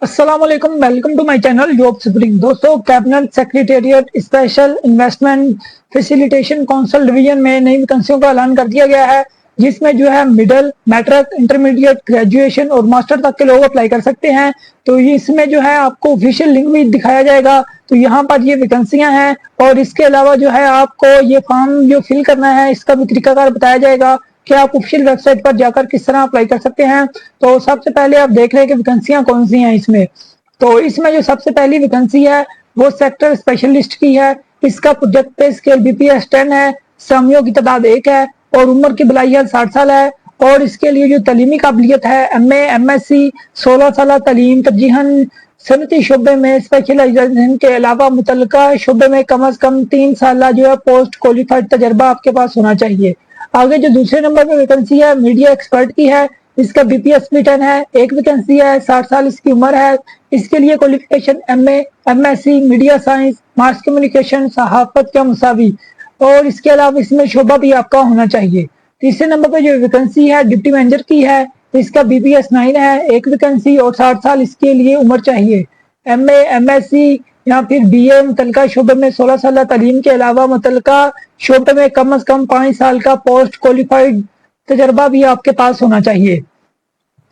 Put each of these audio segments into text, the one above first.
अस्सलाम वालेकुम, welcome to my channel job spring. दोस्तों, cabinet secretariat special investment facilitation council division में नई वैकेंसियों का ऐलान कर दिया गया है, जिसमें जो है मिडिल, मैट्रिक, इंटरमीडिएट, ग्रेजुएशन और मास्टर तक के लोग अप्लाई कर सकते हैं। तो ये इसमें जो है आपको ऑफिशियल लिंक भी दिखाया जाएगा। तो यहाँ पर ये वैकेंसियां हैं और इसके अलावा जो है आपको ये फॉर्म जो फिल करना है इसका भी तरीकाकार बताया जाएगा कि आप ऑफिशियल वेबसाइट पर जाकर किस तरह अप्लाई कर सकते हैं। तो सबसे पहले आप देख रहे हैं कि वैकेंसियां कौन सी हैं इसमें। तो इसमें जो सबसे पहली वैकेंसी है वो सेक्टर स्पेशलिस्ट की है। इसका प्रोजेक्ट पे स्केल BPS 10 है, सामियों की तादाद 1 है और उम्र की बलाहियत 60 साल है। और इसके लिए जो तलीमी काबिलियत है MA MSc 16 साल तलीम, तरजीहन सनती शोबे में स्पेशलाइजेशन के अलावा मुतलका शोबे में कम अज कम 3 साल जो है पोस्ट क्वालिफाइड तजर्बा आपके पास होना चाहिए। आगे जो दूसरे नंबर पे वैकेंसी है मीडिया एक्सपर्ट की है। इसका BPS 10 है, एक वैकेंसी है, 60 साल इसकी उम्र है। इसके लिए qualification MA MSc media science, mass communication, सहाफत या मुसावी। और इसके अलावा इसमें शोबा भी आपका होना चाहिए। तीसरे नंबर पे जो वैकेंसी है डिप्टी मैनेजर की है। इसका BPS 9 है, एक वैकेंसी और 60 साल इसके लिए उम्र चाहिए। MA MSc या फिर BA मुतलका शोबे में 16 साल तालीम के अलावा मुतलका शोबे में कम अज कम 5 साल का पोस्ट क्वालिफाइड तजर्बा भी आपके पास होना चाहिए।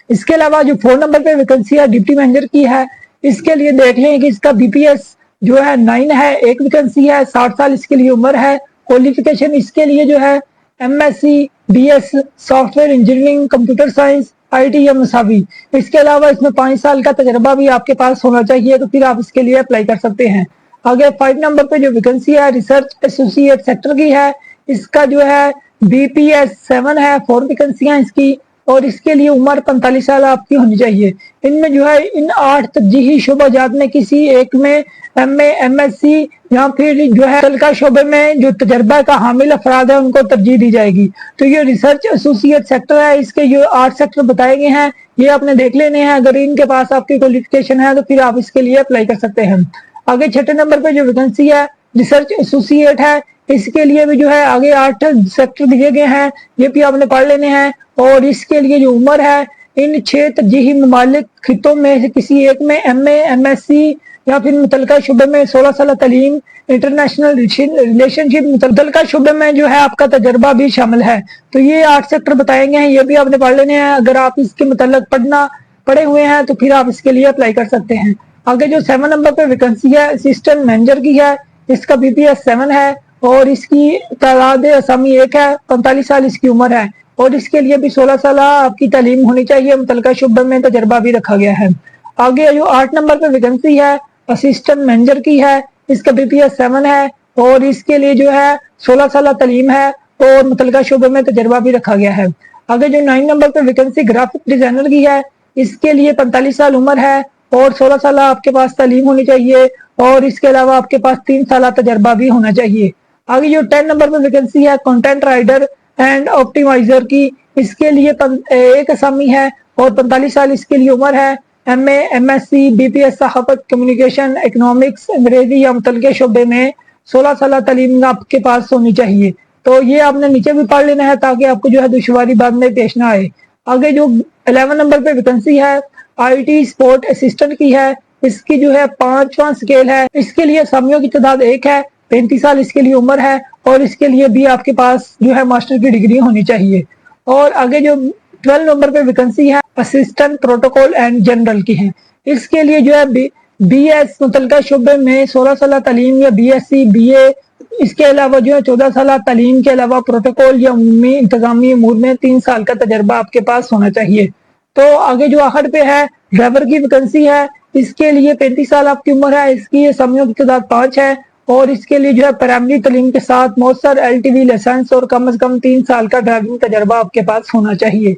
इसके अलावा जो 4 नंबर पे वैकेंसी है डिप्टी मैनेजर की है। इसके लिए देख लें कि इसका BPS जो है 9 है, एक वैकेंसी है, 60 साल इसके लिए उम्र है। क्वालिफिकेशन इसके लिए जो है MSc BS software engineering, computer science, IT या मसावी। इसके अलावा इसमें 5 साल का तजर्बा भी आपके पास होना चाहिए, तो फिर आप इसके लिए अप्लाई कर सकते हैं। आगे 5 नंबर पे जो वैकेंसी है रिसर्च एसोसिएट सेक्टर की है। इसका जो है BPS 7 है, 4 वैकेंसियां इसकी और इसके लिए उम्र 45 साल आपकी होनी चाहिए। इनमें जो है इन 8 तरजीही शोबाजात में किसी एक में MA MSc या फिर जो है तलका शोबे में जो तजर्बा का हामिल अफराद है उनको तरजीह दी जाएगी। तो ये रिसर्च एसोसिएट सेक्टर है, इसके जो 8 सेक्टर बताए गए हैं ये आपने देख लेने हैं। अगर इनके पास आपकी क्वालिफिकेशन है तो फिर आप इसके लिए अप्लाई कर सकते हैं। आगे 6 नंबर पे जो वैकेंसी है रिसर्च एसोसिएट है। इसके लिए भी जो है आगे 8 सेक्टर दिए गए हैं, ये भी आपने पढ़ लेने हैं। और इसके लिए जो उम्र है इन 6 तरजीही ममालिक खितों में से किसी एक में MA MSc या फिर मुतलका शुबे में 16 साल तालीम, इंटरनेशनल रिलेशनशिप, मुतलका शुबे में जो है आपका तजर्बा भी शामिल है। तो ये 8 सेक्टर बताए गए हैं, ये भी आपने पढ़ लेने हैं। अगर आप इसके मुतल्लक पढ़े हुए हैं तो फिर आप इसके लिए अप्लाई कर सकते हैं। आगे जो 7 नंबर पे वैकेंसी है असिस्टेंट मैनेजर की है। इसका BPS 7 है और इसकी तादाद असामी 1 है, 45 साल इसकी उम्र है और इसके लिए भी 16 साल आपकी तालीम होनी चाहिए, मुतलका शुबे में तजर्बा भी रखा गया है। आगे जो 8 नंबर पे वैकेंसी है असिस्टेंट मैनेजर की है। इसका BPS 7 है और इसके लिए जो है 16 साल तालीम है और मुतलका शुबे में तजर्बा भी रखा गया है। आगे जो 9 नंबर पे वैकेंसी ग्राफिक डिजाइनर की है। इसके लिए 45 साल उम्र है और 16 साल आपके पास तालीम होनी चाहिए और इसके अलावा आपके पास 3 साल तजर्बा भी होना चाहिए। आगे जो 10 नंबर पे वैकेंसी है कंटेंट राइटर एंड ऑप्टिमाइजर की। इसके लिए एक असामी है और 45 साल इसके लिए उम्र है। MA MSc BPS सहाफत, कम्युनिकेशन, इकोनॉमिक्स, अंग्रेजी या मुतलके शोबे में 16 साल तालीम आपके पास होनी चाहिए। तो ये आपने नीचे भी पढ़ लेना है ताकि आपको जो है दुश्वारी बाद में पेश ना आए। आगे जो 11 नंबर पे वैकेंसी है IT स्पोर्ट असिस्टेंट की है। इसकी जो है 5वां स्केल है। इसके लिए असामियों की तादाद 1 है, 35 साल इसके लिए उम्र है और इसके लिए भी आपके पास जो है मास्टर की डिग्री होनी चाहिए। और आगे जो 12 नंबर पे वैकेंसी है असिस्टेंट प्रोटोकॉल एंड जनरल की है। इसके लिए जो है BS मुतलका शुबे में 16 साल तालीम या BSc BA। इसके अलावा जो है 14 साल तालीम के अलावा प्रोटोकॉल या उम्मी इंतजामी अमूर में 3 साल का तजर्बा आपके पास होना चाहिए। तो आगे जो आखिर पे है ड्राइवर की वैकेंसी है। इसके लिए 35 साल आपकी उम्र है, इसकी असामियों की तादाद 5 है और इसके लिए जो है प्राइमरी तालीम के साथ मौसर LTV लाइसेंस और कम से कम 3 साल का ड्राइविंग तजर्बा आपके पास होना चाहिए।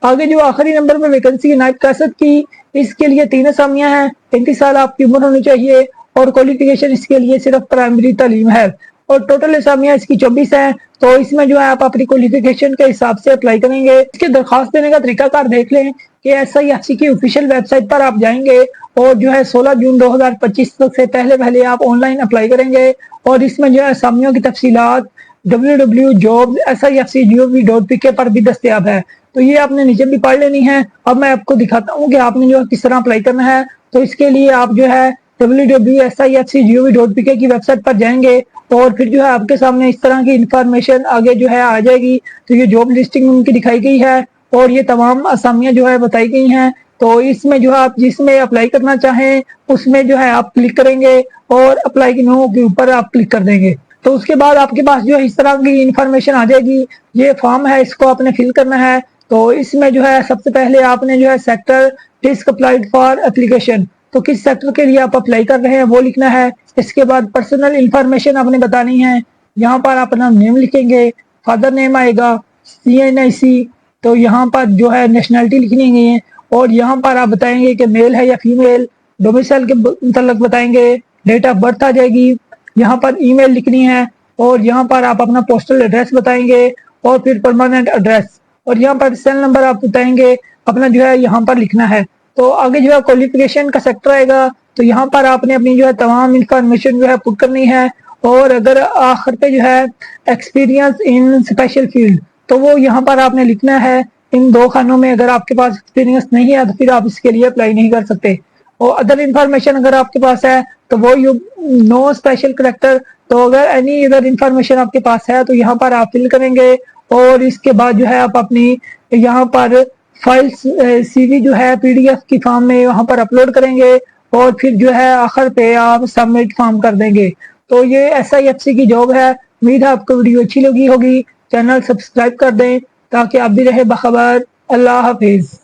आगे जो आखिरी नंबर पे वैकेंसी है नायब कासद की। इसके लिए 3 असामियां हैं, 35 साल आपकी उम्र होनी चाहिए और क्वालिफिकेशन इसके लिए सिर्फ प्राइमरी तालीम है और टोटल असामियां इसकी 24 हैं। तो इसमें जो है आप अपनी क्वालिफिकेशन के हिसाब से अप्लाई करेंगे। इसके दरखास्त देने का तरीकाकार देख लें कि SIFC की ऑफिशियल वेबसाइट पर आप जाएंगे और जो है 16 जून 2025 तक से पहले आप ऑनलाइन अप्लाई करेंगे और इसमें जो है असामियों की तफसीलात www.jobs.sifc.gov.pk पर भी दस्तयाब है। तो ये आपने नीचे भी पढ़ लेनी है। अब मैं आपको दिखाता हूँ कि आपने जो किस तरह अप्लाई करना है تو اس کے لیے آپ جو ہے www.sifcgov.pk کی ویب سائٹ پر جائیں گے اور پھر جو ہے آپ کے سامنے اس طرح کی انفارمیشن آگے جو ہے آ جائے گی. تو یہ جاب لسٹنگ ان کی دکھائی گئی ہے اور یہ تمام اسامیاں جو ہے بتائی گئی ہیں. تو اس میں جو ہے آپ جس میں اپلائی کرنا چاہیں اس میں جو ہے آپ کلک کریں گے اور اپلائی کے نو کے اوپر آپ کلک کر دیں گے. تو اس کے بعد آپ کے پاس جو ہے اس طرح کی انفارمیشن آ جائے گی. یہ فارم ہے، اس کو آپ نے فل کرنا ہے. تو اس میں جو ہے سب سے پہلے آپ نے جو ہے sector disk applied for application, تو کس سیکٹر کے لیے آپ اپلائی کر رہے ہیں وہ لکھنا ہے. اس کے بعد پرسنل انفارمیشن آپ نے بتانی ہے. یہاں پر آپ اپنا نیم لکھیں گے، فادر نیم آئے گا، CNIC. تو یہاں پر جو ہے نیشنلٹی لکھنی گئی ہے اور یہاں پر آپ بتائیں گے کہ میل ہے یا فیمیل. ڈومیسائل کے متعلق بتائیں گے، ڈیٹ آف برتھ آ جائے گی. یہاں پر ای میل لکھنی ہے اور یہاں پر آپ اپنا پوسٹل ایڈریس بتائیں گے اور پھر پرماننٹ ایڈریس. اور یہاں پر سیل نمبر آپ بتائیں گے، اپنا جو ہے یہاں پر لکھنا ہے. تو آگے جو ہے کوالیفیکیشن کا سیکٹر آئے گا. تو یہاں پر آپ نے اپنی جو ہے تمام انفارمیشن جو ہے پٹ کرنی ہے. اور اگر آخر پہ جو ہے ایکسپیرینس ان اسپیشل فیلڈ، تو وہ یہاں پر آپ نے لکھنا ہے. ان دو خانوں میں اگر آپ کے پاس ایکسپیرینس نہیں ہے تو پھر آپ اس کے لیے اپلائی نہیں کر سکتے. اور ادر انفارمیشن اگر آپ کے پاس ہے تو وہ نو اسپیشل کریکٹر. تو اگر اینی ادر انفارمیشن آپ کے پاس ہے تو یہاں پر آپ فل کریں گے اور اس کے بعد جو ہے آپ اپنی یہاں پر فائل CV جو ہے PDF کی فارم میں وہاں پر اپلوڈ کریں گے اور پھر جو ہے آخر پہ آپ سبمٹ فارم کر دیں گے. تو یہ SIFC کی جاب ہے. امید ہے آپ کو ویڈیو اچھی لگی ہوگی. چینل سبسکرائب کر دیں تاکہ آپ بھی رہے باخبر. اللہ حافظ.